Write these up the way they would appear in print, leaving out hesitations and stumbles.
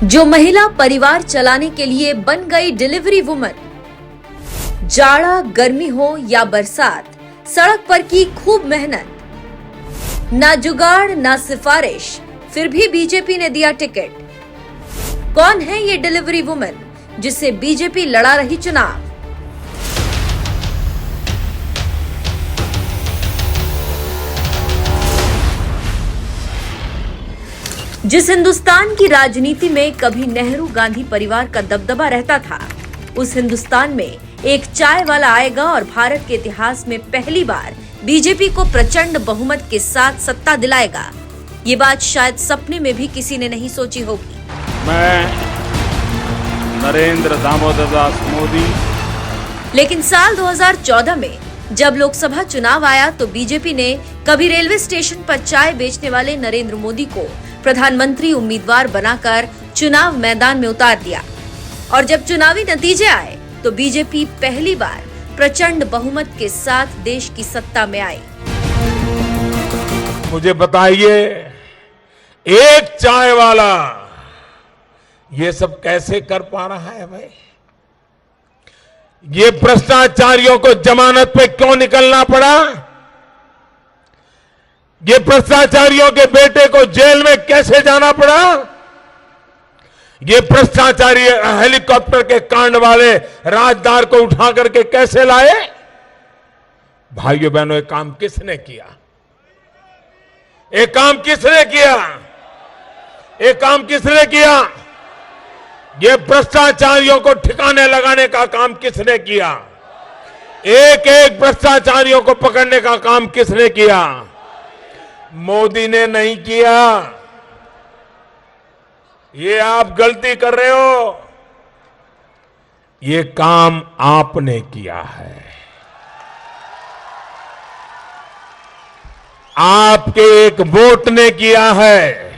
जो महिला परिवार चलाने के लिए बन गई डिलीवरी वुमन। जाड़ा गर्मी हो या बरसात, सड़क पर की खूब मेहनत, ना जुगाड़ ना सिफारिश, फिर भी बीजेपी ने दिया टिकट। कौन है ये डिलीवरी वुमन जिससे बीजेपी लड़ा रही चुनाव? जिस हिंदुस्तान की राजनीति में कभी नेहरू गांधी परिवार का दबदबा रहता था, उस हिंदुस्तान में एक चाय वाला आएगा और भारत के इतिहास में पहली बार बीजेपी को प्रचंड बहुमत के साथ सत्ता दिलाएगा। ये बात शायद सपने में भी किसी ने नहीं सोची होगी। मैं नरेंद्र दामोदर दास मोदी। लेकिन साल 2014 में जब लोकसभा चुनाव आया तो बीजेपी ने कभी रेलवे स्टेशन पर चाय बेचने वाले नरेंद्र मोदी को प्रधानमंत्री उम्मीदवार बनाकर चुनाव मैदान में उतार दिया। और जब चुनावी नतीजे आए तो बीजेपी पहली बार प्रचंड बहुमत के साथ देश की सत्ता में आई। मुझे बताइए, एक चाय वाला ये सब कैसे कर पा रहा है भाई? ये भ्रष्टाचारियों को जमानत पे क्यों निकलना पड़ा? ये भ्रष्टाचारियों के बेटे को जेल में कैसे जाना पड़ा? ये भ्रष्टाचारी हेलीकॉप्टर के कांड वाले राजदार को उठा करके कैसे लाए? भाइयों बहनों, एक काम किसने किया? एक काम किसने किया? एक काम किसने किया? ये भ्रष्टाचारियों को ठिकाने लगाने का काम किसने किया? एक एक भ्रष्टाचारियों को पकड़ने का काम किसने किया? मोदी ने नहीं किया। ये आप गलती कर रहे हो। ये काम आपने किया है। आपके एक वोट ने किया है।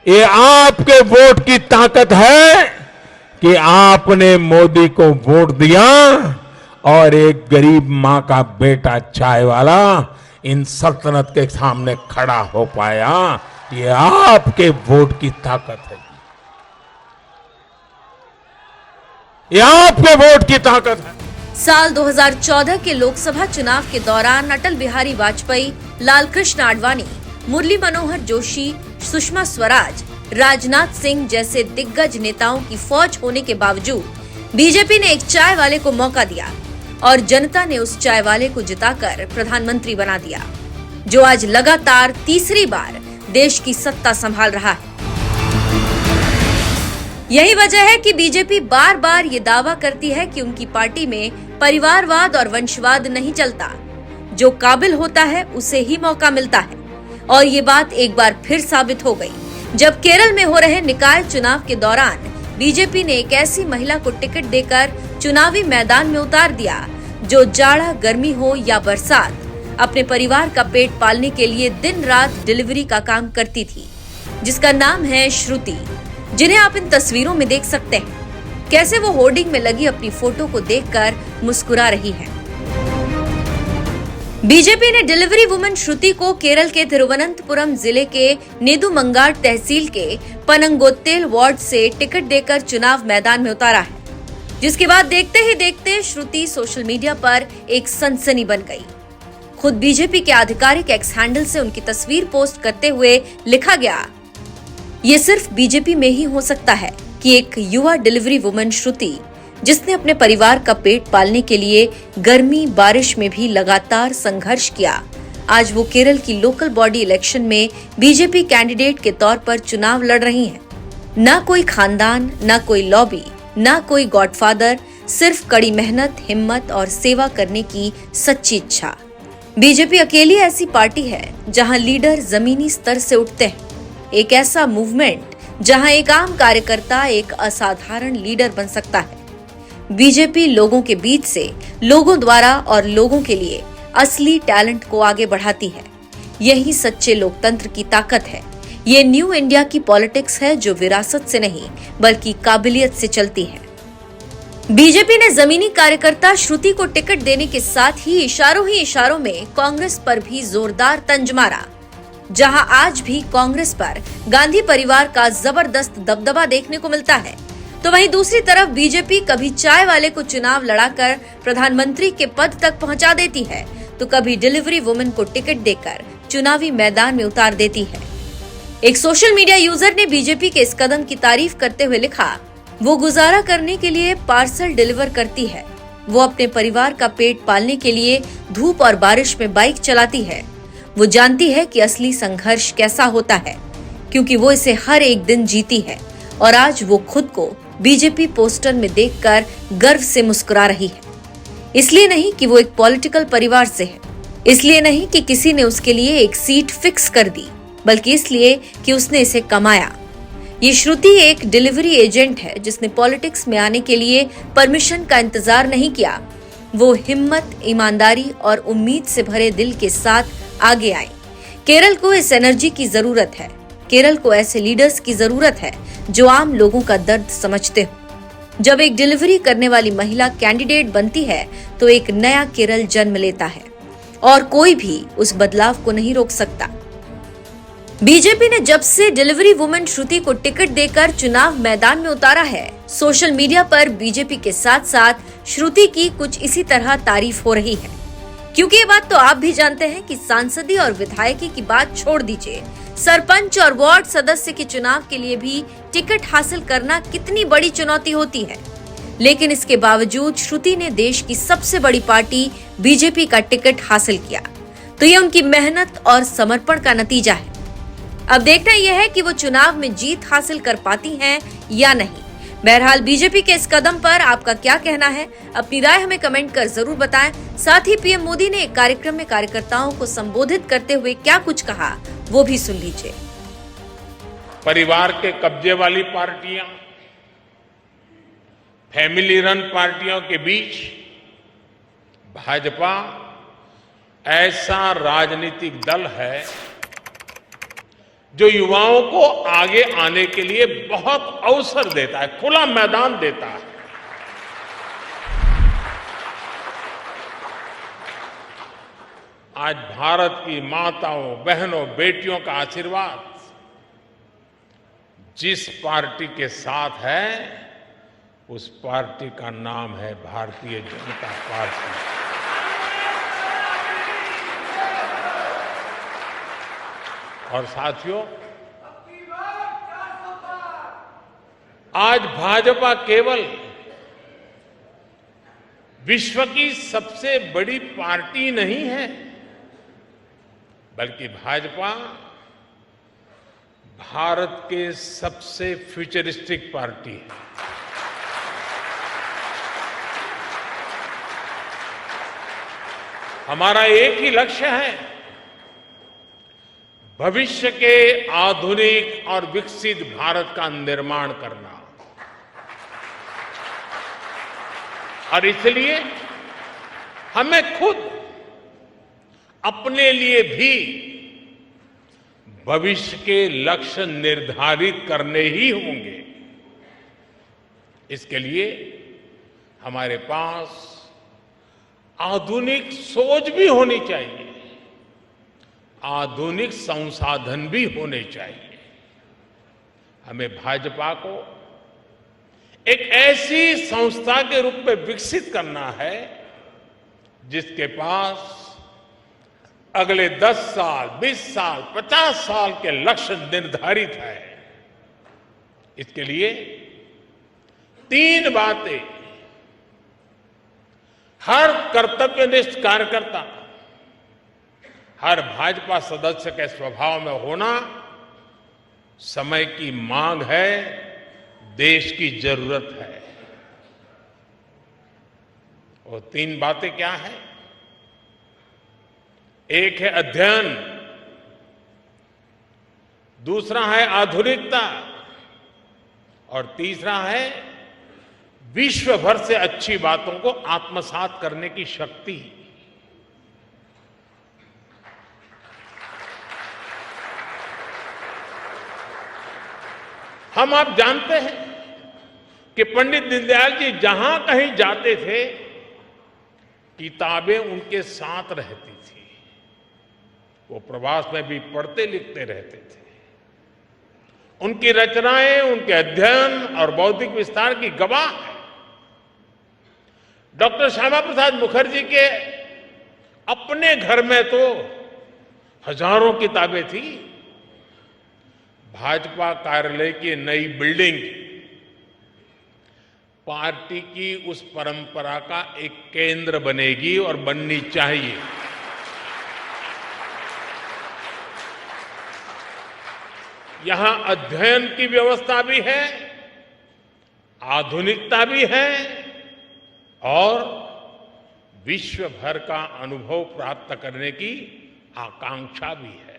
ये आपके वोट की ताकत है कि आपने मोदी को वोट दिया और एक गरीब मां का बेटा चाय वाला इन सल्तनत के सामने खड़ा हो पाया। ये आपके वोट की ताकत है। ये आपके वोट की ताकत है। साल 2014 के लोकसभा चुनाव के दौरान अटल बिहारी वाजपेयी, लालकृष्ण आडवाणी, मुरली मनोहर जोशी, सुषमा स्वराज, राजनाथ सिंह जैसे दिग्गज नेताओं की फौज होने के बावजूद बीजेपी ने एक चाय वाले को मौका दिया और जनता ने उस चाय वाले को जिताकर प्रधानमंत्री बना दिया, जो आज लगातार तीसरी बार देश की सत्ता संभाल रहा है। यही वजह है कि बीजेपी बार बार ये दावा करती है कि उनकी पार्टी में परिवारवाद और वंशवाद नहीं चलता। जो काबिल होता है उसे ही मौका मिलता है। और ये बात एक बार फिर साबित हो गई जब केरल में हो रहे निकाय चुनाव के दौरान बीजेपी ने एक ऐसी महिला को टिकट देकर चुनावी मैदान में उतार दिया जो जाड़ा गर्मी हो या बरसात अपने परिवार का पेट पालने के लिए दिन रात डिलीवरी का काम करती थी, जिसका नाम है श्रुति, जिन्हें आप इन तस्वीरों में देख सकते हैं कैसे वो होर्डिंग में लगी अपनी फोटो को देखकर मुस्कुरा रही है। बीजेपी ने डिलीवरी वुमन श्रुति को केरल के तिरुवनंतपुरम जिले के नेदुमंगाड़ तहसील के पनंगोत्तेल वार्ड से टिकट देकर चुनाव मैदान में उतारा है, जिसके बाद देखते ही देखते श्रुति सोशल मीडिया पर एक सनसनी बन गई। खुद बीजेपी के आधिकारिक एक्स हैंडल से उनकी तस्वीर पोस्ट करते हुए लिखा गया, ये सिर्फ बीजेपी में ही हो सकता है कि एक युवा डिलीवरी वुमन श्रुति, जिसने अपने परिवार का पेट पालने के लिए गर्मी बारिश में भी लगातार संघर्ष किया, आज वो केरल की लोकल बॉडी इलेक्शन में बीजेपी कैंडिडेट के तौर पर चुनाव लड़ रही हैं। ना कोई खानदान, ना कोई लॉबी, ना कोई गॉडफादर, सिर्फ कड़ी मेहनत, हिम्मत और सेवा करने की सच्ची इच्छा। बीजेपी अकेली ऐसी पार्टी है जहां लीडर जमीनी स्तर से उठते हैं। एक ऐसा मूवमेंट जहां एक आम कार्यकर्ता एक असाधारण लीडर बन सकता है। बीजेपी लोगों के बीच से, लोगों द्वारा और लोगों के लिए असली टैलेंट को आगे बढ़ाती है। यही सच्चे लोकतंत्र की ताकत है। ये न्यू इंडिया की पॉलिटिक्स है जो विरासत से नहीं बल्कि काबिलियत से चलती है। बीजेपी ने जमीनी कार्यकर्ता श्रुति को टिकट देने के साथ ही इशारों में कांग्रेस पर भी जोरदार तंज मारा। जहां आज भी कांग्रेस पर गांधी परिवार का जबरदस्त दबदबा देखने को मिलता है, तो वहीं दूसरी तरफ बीजेपी कभी चाय वाले को चुनाव लड़ाकर प्रधानमंत्री के पद तक पहुंचा देती है, तो कभी डिलीवरी वुमेन को टिकट देकर चुनावी मैदान में उतार देती है। एक सोशल मीडिया यूजर ने बीजेपी के इस कदम की तारीफ करते हुए लिखा, वो गुजारा करने के लिए पार्सल डिलीवर करती है, वो अपने परिवार का पेट पालने के लिए धूप और बारिश में बाइक चलाती है, वो जानती है कि असली संघर्ष कैसा होता है, क्योंकि वो इसे हर एक दिन जीती है और आज वो खुद को बीजेपी पोस्टर में देखकर गर्व से मुस्कुरा रही है। इसलिए नहीं कि वो एक पॉलिटिकल परिवार से है, इसलिए नहीं कि किसी ने उसके लिए एक सीट फिक्स कर दी, बल्कि इसलिए कि उसने इसे कमाया। ये श्रुति एक डिलीवरी एजेंट है जिसने पॉलिटिक्स में आने के लिए परमिशन का इंतजार नहीं किया। वो हिम्मत, ईमानदारी और उम्मीद से भरे दिल के साथ आगे आई। केरल को इस एनर्जी की जरूरत है। केरल को ऐसे लीडर्स की जरूरत है जो आम लोगों का दर्द समझते हो। जब एक डिलीवरी करने वाली महिला कैंडिडेट बनती है तो एक नया केरल जन्म लेता है और कोई भी उस बदलाव को नहीं रोक सकता। बीजेपी ने जब से डिलीवरी वुमेन श्रुति को टिकट देकर चुनाव मैदान में उतारा है, सोशल मीडिया पर बीजेपी के साथ साथ श्रुति की कुछ इसी तरह तारीफ हो रही है, क्योंकि ये बात तो आप भी जानते हैं कि सांसदी और विधायकी की बात छोड़ दीजिए, सरपंच और वार्ड सदस्य के चुनाव के लिए भी टिकट हासिल करना कितनी बड़ी चुनौती होती है। लेकिन इसके बावजूद श्रुति ने देश की सबसे बड़ी पार्टी बीजेपी का टिकट हासिल किया, तो ये उनकी मेहनत और समर्पण का नतीजा है। अब देखना यह है कि वो चुनाव में जीत हासिल कर पाती हैं या नहीं। बहरहाल बीजेपी के इस कदम पर आपका क्या कहना है, अपनी राय हमें कमेंट कर जरूर बताएं। साथ ही पीएम मोदी ने एक कार्यक्रम में कार्यकर्ताओं को संबोधित करते हुए क्या कुछ कहा, वो भी सुन लीजिए। परिवार के कब्जे वाली पार्टियां, फैमिली रन पार्टियों के बीच भाजपा ऐसा राजनीतिक दल है जो युवाओं को आगे आने के लिए बहुत अवसर देता है, खुला मैदान देता है। आज भारत की माताओं, बहनों, बेटियों का आशीर्वाद जिस पार्टी के साथ है, उस पार्टी का नाम है भारतीय जनता पार्टी। और साथियों, आज भाजपा केवल विश्व की सबसे बड़ी पार्टी नहीं है, बल्कि भाजपा भारत के सबसे फ्यूचरिस्टिक पार्टी है। हमारा एक ही लक्ष्य है, भविष्य के आधुनिक और विकसित भारत का निर्माण करना। और इसलिए हमें खुद अपने लिए भी भविष्य के लक्ष्य निर्धारित करने ही होंगे। इसके लिए हमारे पास आधुनिक सोच भी होनी चाहिए, आधुनिक संसाधन भी होने चाहिए। हमें भाजपा को एक ऐसी संस्था के रूप में विकसित करना है जिसके पास अगले 10 साल, 20 साल, 50 साल के लक्ष्य निर्धारित है। इसके लिए 3 बातें हर कर्तव्यनिष्ठ कार्यकर्ता, हर भाजपा सदस्य के स्वभाव में होना समय की मांग है, देश की जरूरत है। वो 3 बातें क्या है? एक है अध्ययन, दूसरा है आधुनिकता और तीसरा है विश्व भर से अच्छी बातों को आत्मसात करने की शक्ति। हम आप जानते हैं कि पंडित दीनदयाल जी जहां कहीं जाते थे, किताबें उनके साथ रहती थी। वो प्रवास में भी पढ़ते लिखते रहते थे। उनकी रचनाएं, उनके अध्ययन और बौद्धिक विस्तार की गवाह है। डॉक्टर श्यामा प्रसाद मुखर्जी के अपने घर में तो हजारों किताबें थी। भाजपा कार्यालय की नई बिल्डिंग पार्टी की उस परंपरा का एक केंद्र बनेगी और बननी चाहिए। यहां अध्ययन की व्यवस्था भी है, आधुनिकता भी है और विश्व भर का अनुभव प्राप्त करने की आकांक्षा भी है।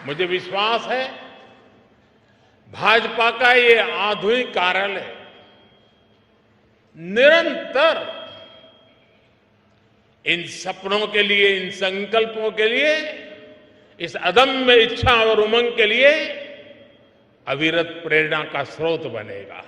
मुझे विश्वास है भाजपा का ये आधुनिक कार्यालय निरंतर इन सपनों के लिए, इन संकल्पों के लिए, इस अदम्य इच्छा और उमंग के लिए अविरत प्रेरणा का स्रोत बनेगा।